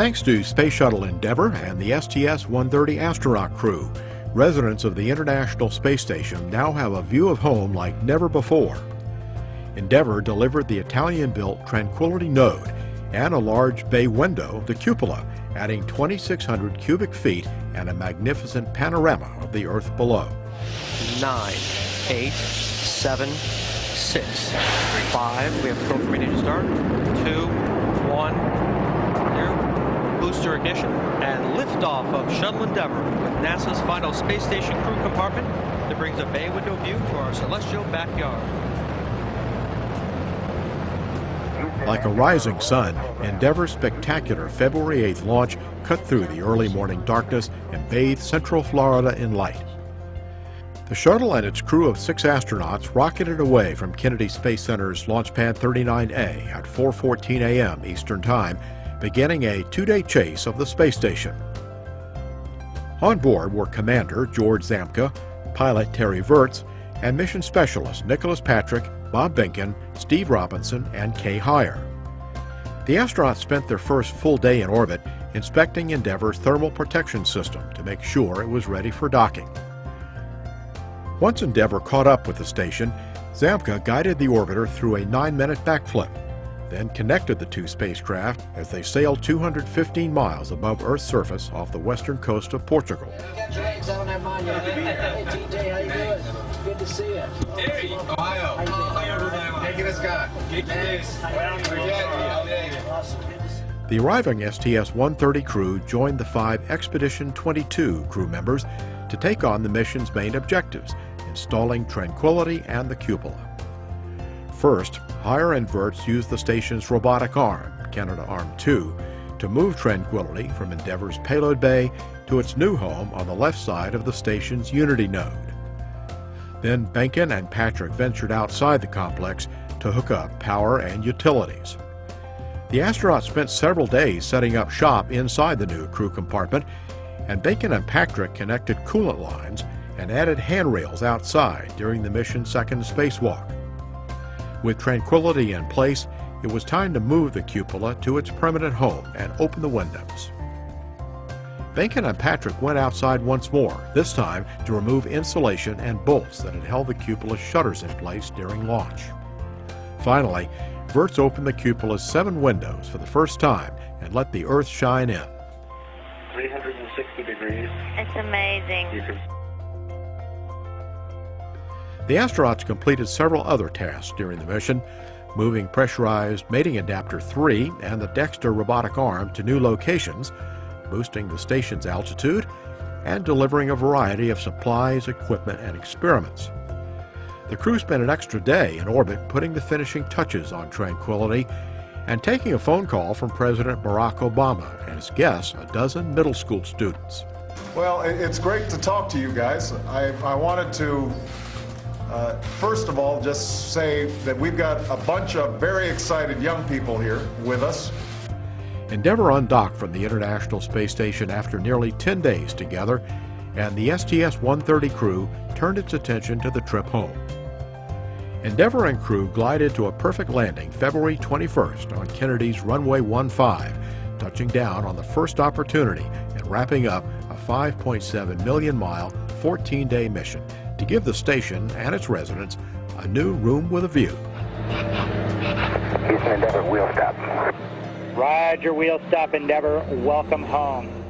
Thanks to Space Shuttle Endeavour and the STS-130 astronaut crew, residents of the International Space Station now have a view of home like never before. Endeavour delivered the Italian-built Tranquility node and a large bay window, the cupola, adding 2,600 cubic feet and a magnificent panorama of the Earth below. 9, 8, 7, 6, 5. We have probe ready to start. 2, 1, 0. Booster ignition and liftoff of Shuttle Endeavour with NASA's final space station crew compartment that brings a bay window view to our celestial backyard. Like a rising sun, Endeavour's spectacular February 8th launch cut through the early morning darkness and bathed Central Florida in light. The shuttle and its crew of 6 astronauts rocketed away from Kennedy Space Center's Launch Pad 39A at 4:14 a.m. Eastern Time, beginning a 2-day chase of the space station. On board were Commander George Zamka, pilot Terry Virts, and mission specialists Nicholas Patrick, Bob Behnken, Steve Robinson, and Kay Heyer. The astronauts spent their first full day in orbit inspecting Endeavour's thermal protection system to make sure it was ready for docking. Once Endeavour caught up with the station, Zamka guided the orbiter through a 9-minute backflip, then connected the 2 spacecraft as they sailed 215 miles above Earth's surface off the western coast of Portugal. Hey, TJ, how you doing? Good to see you. Terry, Ohio. The arriving STS-130 crew joined the 5 Expedition 22 crew members to take on the mission's main objectives, installing Tranquility and the cupola. First, Heyer and Virts used the station's robotic arm, Canadarm2, to move Tranquility from Endeavour's payload bay to its new home on the left side of the station's Unity node. Then Behnken and Patrick ventured outside the complex to hook up power and utilities. The astronauts spent several days setting up shop inside the new crew compartment, and Behnken and Patrick connected coolant lines and added handrails outside during the mission's second spacewalk. With Tranquility in place, it was time to move the cupola to its permanent home and open the windows. Behnken and Patrick went outside once more, this time to remove insulation and bolts that had held the cupola's shutters in place during launch. Finally, Virts opened the cupola's 7 windows for the first time and let the Earth shine in. 360 degrees. It's amazing. The astronauts completed several other tasks during the mission, moving pressurized mating adapter 3 and the Dexter robotic arm to new locations, boosting the station's altitude, and delivering a variety of supplies, equipment, and experiments. The crew spent an extra day in orbit putting the finishing touches on Tranquility and taking a phone call from President Barack Obama and his guests, a dozen middle school students. Well, it's great to talk to you guys. I wanted to first of all, just say that we've got a bunch of very excited young people here with us. Endeavour undocked from the International Space Station after nearly 10 days together, and the STS-130 crew turned its attention to the trip home. Endeavour and crew glided to a perfect landing February 21st on Kennedy's runway 15, touching down on the first opportunity and wrapping up a 5.7 million-mile, 14-day mission to give the station and its residents a new room with a view. Houston Endeavour, wheel stop. Roger, wheel stop, Endeavour. Welcome home.